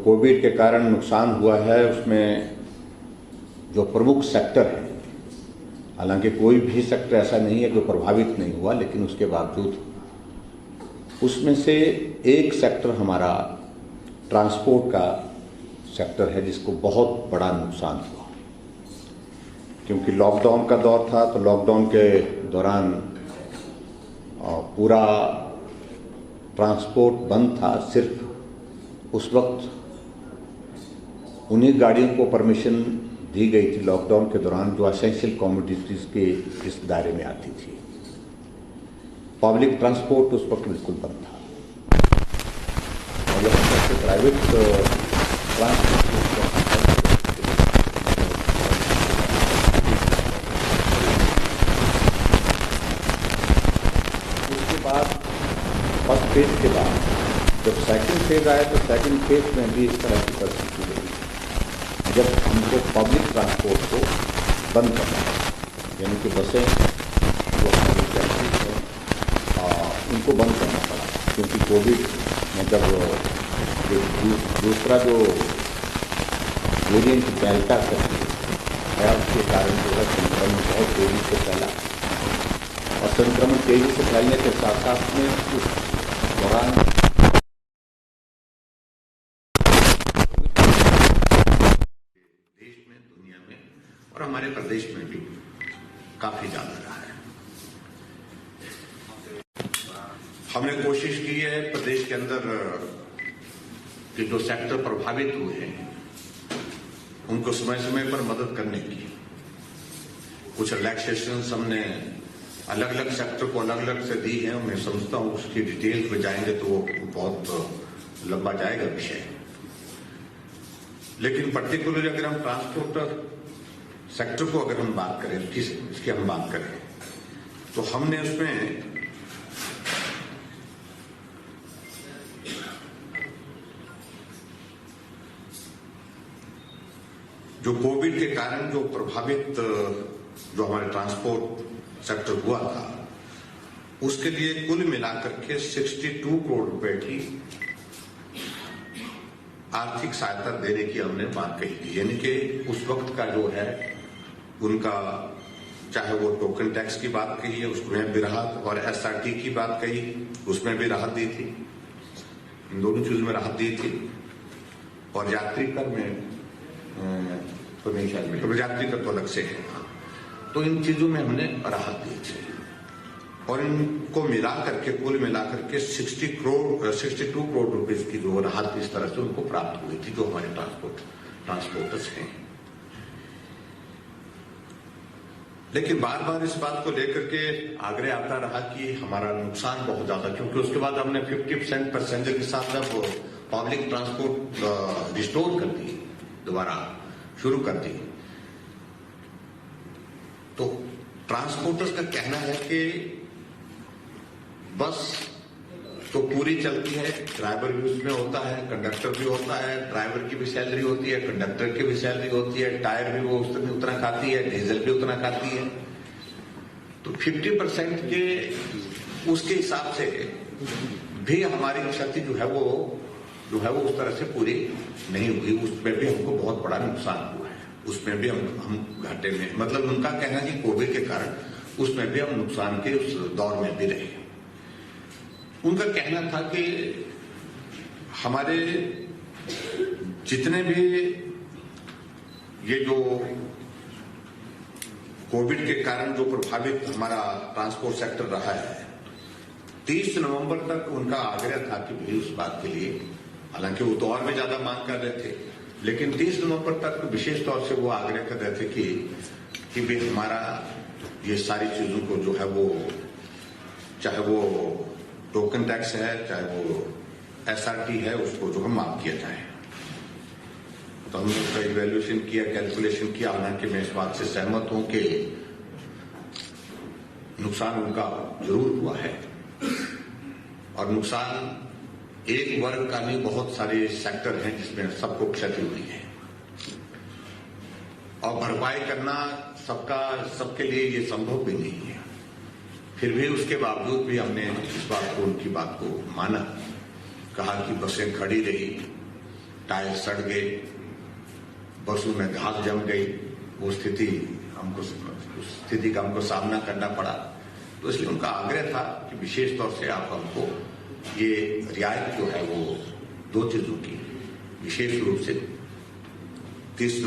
Covid के कारण नुकसान हुआ है उसमें जो प्रमुख सेक्टर है, हालांकि कोई भी सेक्टर ऐसा नहीं है जो प्रभावित नहीं हुआ, लेकिन उसके बावजूद उसमें से एक सेक्टर हमारा ट्रांसपोर्ट का सेक्टर है जिसको बहुत बड़ा नुकसान हुआ। क्योंकि लॉकडाउन का दौर था, तो लॉकडाउन के दौरान पूरा ट्रांसपोर्ट बंद था। सिर्फ उस वक्त उन्हीं गाड़ियों को परमिशन दी गई थी लॉकडाउन के दौरान जो एसेंशियल कमोडिटीज के इस दायरे में आती थी। पब्लिक ट्रांसपोर्ट उस वक्त बिल्कुल बंद था और यहाँ तक कि प्राइवेट ट्रांसपोर्ट उसके बाद फर्स्ट फेज के बाद जब सेकंड फेज आया तो सेकंड फेज में भी इस तरह की परिस्थिति रही जब हमको पब्लिक ट्रांसपोर्ट को बंद करना पड़ा, यानी कि बसें जो हमारी टैक्सी हैं उनको बंद करना पड़ा। क्योंकि कोविड में जब दूसरा जो वेरिएंट डेल्टा करके है उसके कारण जो है संक्रमण बहुत तेजी से फैला और संक्रमण तेजी से फैलने के साथ साथ में उस दौरान और हमारे प्रदेश में भी काफी ज्यादा रहा है। हमने कोशिश की है प्रदेश के अंदर कि जो सेक्टर प्रभावित हुए हैं उनको समय समय पर मदद करने की कुछ रिलैक्सेशन हमने अलग अलग सेक्टर को अलग अलग से दी है। मैं समझता हूं उसकी डिटेल्स में जाएंगे तो वो बहुत लंबा जाएगा विषय, लेकिन पर्टिकुलरली अगर हम ट्रांसपोर्टर सेक्टर को अगर हम बात करें, इसकी हम बात करें तो हमने उसमें जो कोविड के कारण जो प्रभावित जो हमारे ट्रांसपोर्ट सेक्टर हुआ था उसके लिए कुल मिलाकर के 62 करोड़ रुपए की आर्थिक सहायता देने की हमने बात कही थी। यानी कि उस वक्त का जो है उनका, चाहे वो टोकन टैक्स की बात कही है उसमें भी राहत और एसआरटी की बात कही उसमें भी राहत दी थी, इन दोनों चीजों में राहत दी थी। और यात्री कर में तो नहीं, शायद यात्री कर तो अलग से है, तो इन चीजों में हमने राहत दी थी और इनको मिला करके कुल मिलाकर के 62 करोड़ रुपए की जो राहत इस तरह से उनको प्राप्त हुई थी जो हमारे ट्रांसपोर्टर्स हैं। लेकिन बार बार इस बात को लेकर के आग्रह आता रहा कि हमारा नुकसान बहुत ज्यादा, क्योंकि उसके बाद हमने 50% पैसेंजर के साथ जब पब्लिक ट्रांसपोर्ट रिस्टोर कर दी, दोबारा शुरू कर दी, तो ट्रांसपोर्टर्स का कहना है कि बस तो पूरी चलती है, ड्राइवर भी उसमें होता है, कंडक्टर भी होता है, ड्राइवर की भी सैलरी होती है, कंडक्टर की भी सैलरी होती है, टायर भी वो उतना खाती है, डीजल भी उतना खाती है। तो 50% के उसके हिसाब से भी हमारी क्षति जो है वो उस तरह से पूरी नहीं हुई। उसमें भी हमको बहुत बड़ा नुकसान हुआ है, उसमें भी हम घाटे में, मतलब उनका कहना कि कोविड के कारण उसमें भी हम नुकसान के उस दौर में भी रहे। उनका कहना था कि हमारे जितने भी ये जो कोविड के कारण जो प्रभावित हमारा ट्रांसपोर्ट सेक्टर रहा है, 30 नवंबर तक उनका आग्रह था कि भाई उस बात के लिए, हालांकि वो तो और भी ज्यादा मांग कर रहे थे, लेकिन 30 नवंबर तक विशेष तौर से वो आग्रह कर रहे थे कि भाई हमारा ये सारी चीजों को जो है वो, चाहे वो टोकन टैक्स है चाहे वो एसआरटी है, उसको जो है माफ किया जाए। तो हमने उसका इवैल्यूएशन किया, कैलकुलेशन किया, हालांकि मैं इस बात से सहमत हूं कि नुकसान उनका जरूर हुआ है और नुकसान एक वर्ग का नहीं, बहुत सारे सेक्टर हैं जिसमें सबको क्षति हुई है और भरपाई करना सबके लिए ये संभव भी नहीं है। फिर भी उसके बावजूद भी हमने इस बात को, उनकी बात को माना, कहा कि बसें खड़ी रही, टायर सड़ गए, बसों में घास जम गई, वो स्थिति का हमको सामना करना पड़ा। तो इसलिए उनका आग्रह था कि विशेष तौर से आप हमको ये रियायत जो है वो 2 चीजों की, विशेष रूप से 30